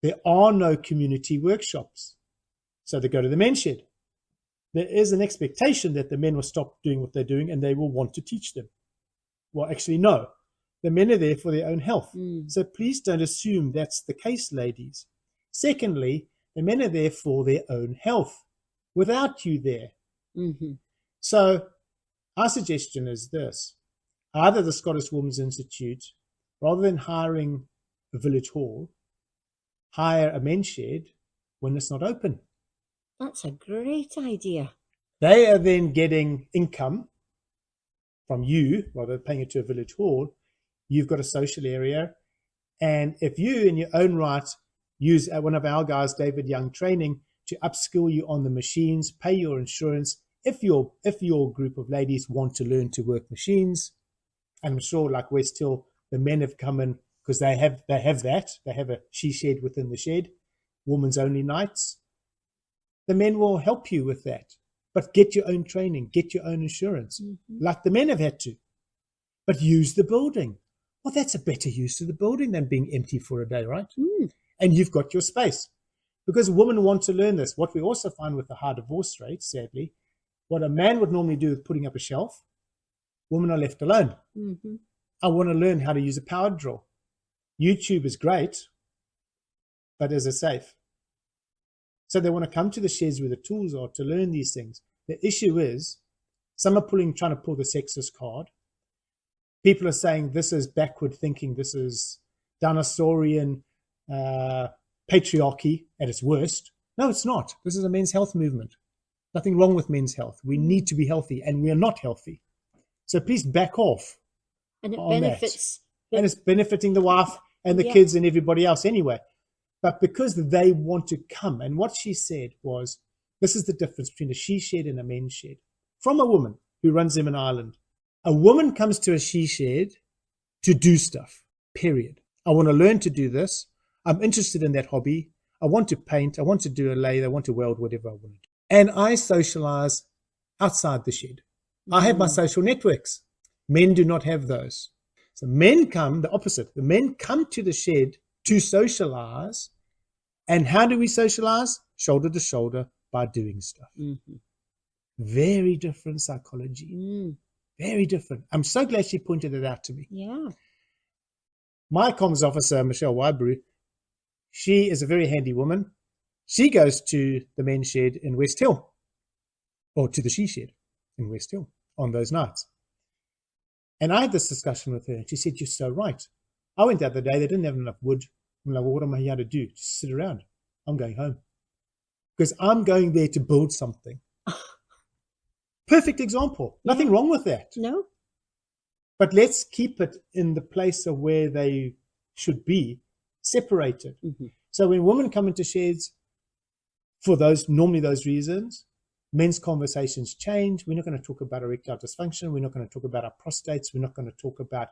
There are no community workshops. So they go to the men's shed. There is an expectation that the men will stop doing what they're doing and they will want to teach them. Well, actually, no. The men are there for their own health. So please don't assume that's the case, ladies. Secondly, the men are there for their own health without you there. So our suggestion is this. Either the Scottish Women's Institute, rather than hiring a village hall, hire a men's shed when it's not open. That's a great idea. They are then getting income from you, rather than paying it to a village hall. You've got a social area. And if you, in your own right, use one of our guys, David Young Training, to upskill you on the machines, pay your insurance, if your group of ladies want to learn to work machines, and I'm sure like West Hill, the men have come in because they have that. They have a she shed within the shed, women's only nights. The men will help you with that. But get your own training, get your own insurance, like the men have had to. But use the building. Well, that's a better use of the building than being empty for a day, right? And you've got your space. Because women want to learn this. What we also find with the high divorce rate, sadly, what a man would normally do with putting up a shelf, women are left alone. I want to learn how to use a power drill. YouTube is great, but is it safe? So they want to come to the sheds where the tools are to learn these things. The issue is, some are trying to pull the sexist card. People are saying this is backward thinking. This is dinosaurian patriarchy at its worst. No, it's not. This is a men's health movement. Nothing wrong with men's health. We need to be healthy, and we are not healthy. So please back off. And it benefits. And it's benefiting the wife and the kids and everybody else anyway. But because they want to come, and what she said was, this is the difference between a she shed and a men's shed. From a woman who runs them in Ireland. A woman comes to a she shed to do stuff, period. I want to learn to do this. I'm interested in that hobby. I want to paint. I want to do a lathe. I want to weld, whatever I want to do. And I socialize outside the shed. I have my social networks. Men do not have those. So men come, the opposite. The men come to the shed to socialize. And how do we socialize? Shoulder to shoulder by doing stuff. Very different psychology. Very different. I'm so glad she pointed it out to me. Yeah. My comms officer, Michelle Wybrew, she is a very handy woman. She goes to the men's shed in West Hill, or to the she shed in West Hill on those nights. And I had this discussion with her, and she said, you're so right. I went the other day, they didn't have enough wood. I'm like, well, what am I here to do? Just sit around. I'm going home. Because I'm going there to build something. Perfect example. Nothing wrong with that. No. But let's keep it in the place of where they should be, separated. So when women come into sheds for normally those reasons, men's conversations change. We're not going to talk about erectile dysfunction. We're not going to talk about our prostates. We're not going to talk about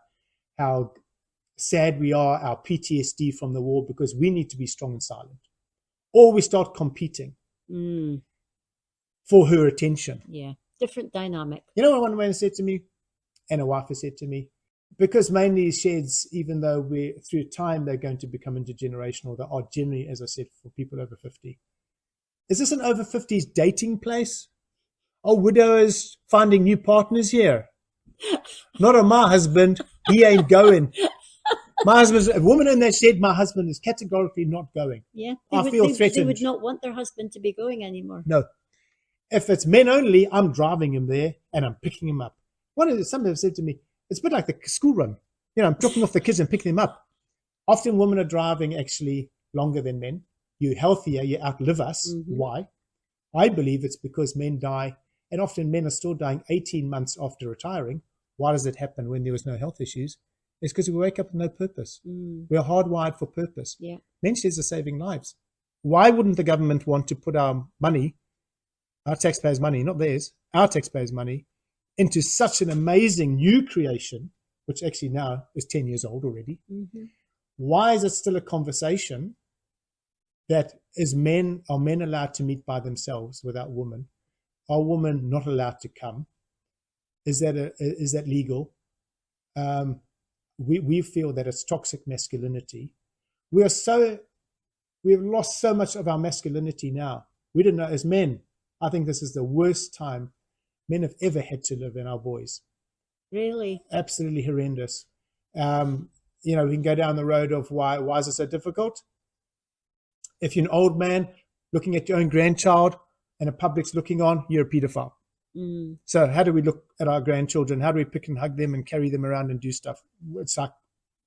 how sad we are, our PTSD from the war, because we need to be strong and silent. Or we start competing for her attention. Yeah, different dynamic. You know what one man said to me, and a wife has said to me, because mainly sheds, even though through time they're going to become intergenerational, they are generally, as I said, for people over 50. Is this an over 50s dating place? Oh, widowers finding new partners here. Not on my husband. He ain't going. My husband's a woman in that shed. My husband is categorically not going. Yeah, I feel threatened. They would not want their husband to be going anymore. No. If it's men only, I'm driving him there and I'm picking him up. Some have said to me, it's a bit like the school run. I'm dropping off the kids and picking them up. Often women are driving actually longer than men. You're healthier, you outlive us. Mm-hmm. Why? I believe it's because men die, and often men are still dying 18 months after retiring. Why does it happen when there was no health issues? It's because we wake up with no purpose. We're hardwired for purpose. Yeah. Men sheds are saving lives. Why wouldn't the government want to put our money, our taxpayers' money, not theirs, our taxpayers' money, into such an amazing new creation, which actually now is 10 years old already? Mm-hmm. Why is it still a conversation that are men allowed to meet by themselves without women? Are women not allowed to come? Is that legal? We feel that it's toxic masculinity. We've lost so much of our masculinity now. We don't know, as men, I think this is the worst time men have ever had to live in our boys. Really? Absolutely horrendous. We can go down the road of why is it so difficult? If you're an old man looking at your own grandchild and the public's looking on, you're a pedophile. So how do we look at our grandchildren? How do we pick and hug them and carry them around and do stuff? It's like,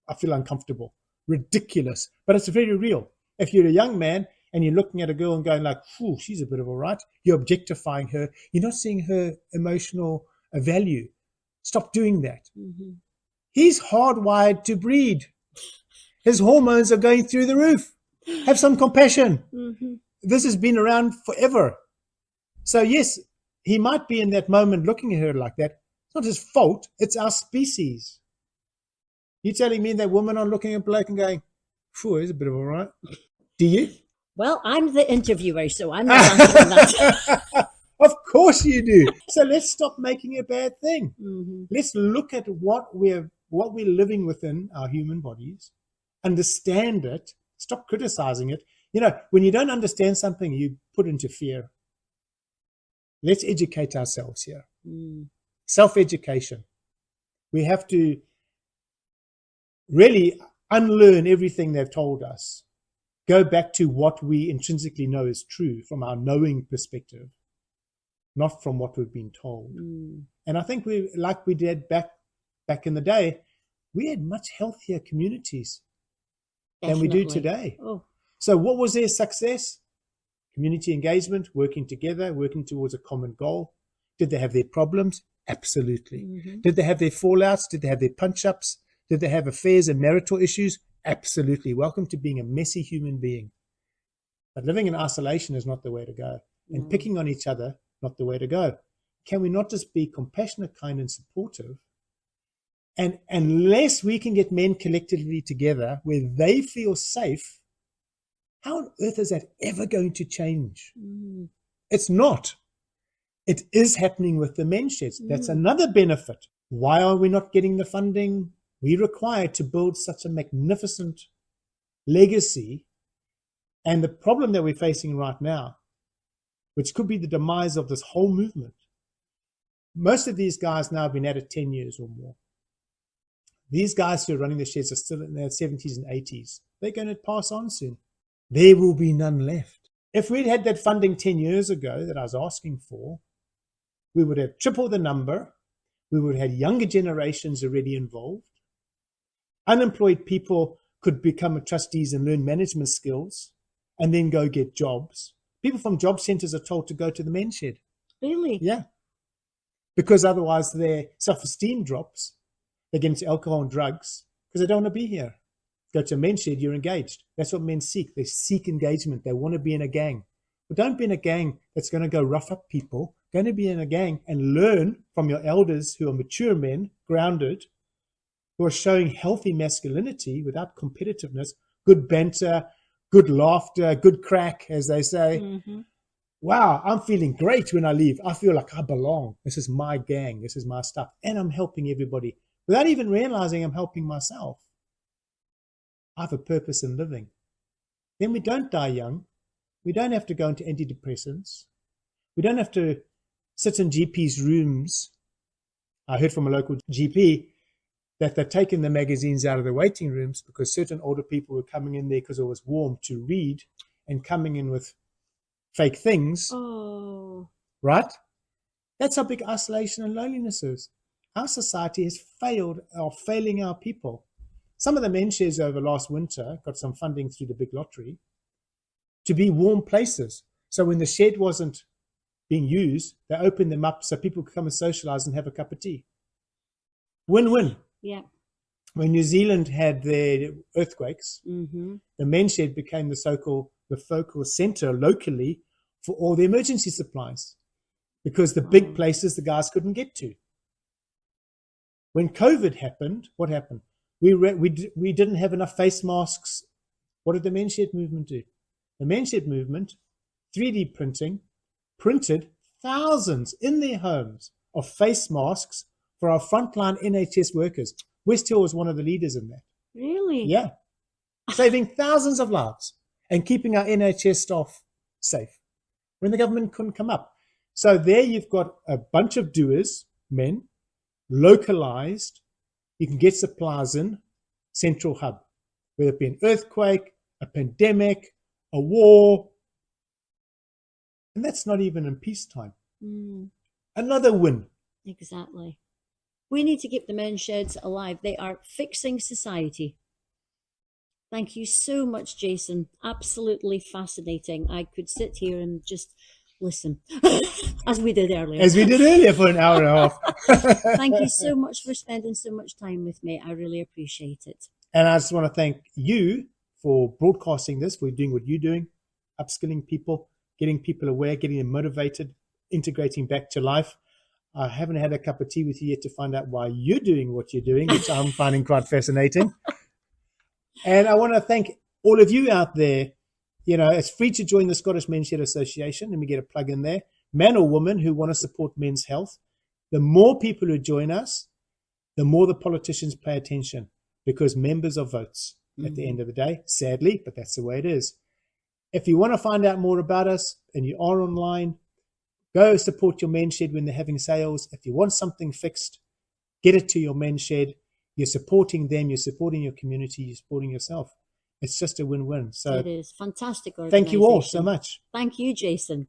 I feel uncomfortable, ridiculous, but it's very real. If you're a young man and you're looking at a girl and going like, "Phew, she's a bit of all right," you're objectifying her. You're not seeing her emotional value. Stop doing that. Mm-hmm. He's hardwired to breed. His hormones are going through the roof. Have some compassion. Mm-hmm. This has been around forever. So yes, he might be in that moment looking at her like that. It's not his fault. It's our species. You telling me that women are looking at Blake and going, "Phew, he's a bit of all right." Do you? Well, I'm the interviewer, so I'm not answering that. Of course you do. So let's stop making it a bad thing. Mm-hmm. Let's look at what we're living within our human bodies, understand it, stop criticizing it. When you don't understand something, you put into fear. Let's educate ourselves here. Self-education. We have to really unlearn everything they've told us. Go back to what we intrinsically know is true from our knowing perspective, not from what we've been told. And I think we did back in the day, we had much healthier communities than we do today. Oh. So what was their success? Community engagement, working together, working towards a common goal. Did they have their problems? Absolutely. Mm-hmm. Did they have their fallouts? Did they have their punch-ups? Did they have affairs and marital issues? Absolutely. Welcome to being a messy human being. But living in isolation is not the way to go. And picking on each other, not the way to go. Can we not just be compassionate, kind, and supportive? And unless we can get men collectively together where they feel safe, how on earth is that ever going to change? It's not. It is happening with the men's sheds. That's another benefit. Why are we not getting the funding we require to build such a magnificent legacy? And the problem that we're facing right now, which could be the demise of this whole movement, most of these guys now have been at it 10 years or more. These guys who are running the sheds are still in their 70s and 80s. They're going to pass on soon. There will be none left. If we'd had that funding 10 years ago that I was asking for, we would have tripled the number. We would have had younger generations already involved. Unemployed people could become trustees and learn management skills and then go get jobs. People from job centers are told to go to the men's shed. Really? Yeah. Because otherwise their self-esteem drops. They get into alcohol and drugs because they don't want to be here. Go to a men's shed, you're engaged. That's what men seek. They seek engagement. They want to be in a gang. But don't be in a gang that's going to go rough up people. Going to be in a gang and learn from your elders who are mature men, grounded, who are showing healthy masculinity without competitiveness, good banter, good laughter, good crack, as they say. Mm-hmm. Wow, I'm feeling great when I leave. I feel like I belong. This is my gang. This is my stuff. And I'm helping everybody without even realizing I'm helping myself. I have a purpose in living. Then we don't die young. We don't have to go into antidepressants. We don't have to sit in GPs' rooms. I heard from a local GP that they've taken the magazines out of the waiting rooms because certain older people were coming in there because it was warm to read and coming in with fake things. Oh. Right? That's how big isolation and loneliness is. our society has failed or failing our people. Some of the men's sheds over last winter got some funding through the big lottery to be warm places. So when the shed wasn't being used, they opened them up so people could come and socialize and have a cup of tea. Win-win. Yeah. When New Zealand had their earthquakes, the men's shed became the focal center locally for all the emergency supplies, because the big places the guys couldn't get to. When COVID happened, what happened? We didn't have enough face masks. What did the men's shed movement do? The men's shed movement, 3D printing, printed thousands in their homes of face masks for our frontline NHS workers. West Hill was one of the leaders in that. Really? Yeah. Saving thousands of lives and keeping our NHS staff safe when the government couldn't come up. So there you've got a bunch of doers, men, localized. You can get supplies in, central hub, whether it be an earthquake, a pandemic, a war. And that's not even in peacetime. Another win. Exactly. We need to keep the men's sheds alive. They are fixing society. Thank you so much, Jason. Absolutely fascinating. I could sit here and just listen, as we did earlier. As we did earlier for an hour and a half. Thank you so much for spending so much time with me. I really appreciate it. And I just want to thank you for broadcasting this, for doing what you're doing, upskilling people, getting people aware, getting them motivated, integrating back to life. I haven't had a cup of tea with you yet to find out why you're doing what you're doing, which I'm finding quite fascinating. And I want to thank all of you out there. You know, it's free to join the Scottish Men's Shed Association. Let me get a plug in there. Man or woman who want to support men's health. The more people who join us, the more the politicians pay attention, because members are votes at the end of the day, sadly, but that's the way it is. If you want to find out more about us and you are online, go support your men's shed when they're having sales. If you want something fixed, get it to your men's shed. You're supporting them, you're supporting your community, you're supporting yourself. It's just a win-win. So it is fantastic. Thank you all so much. Thank you, Jason.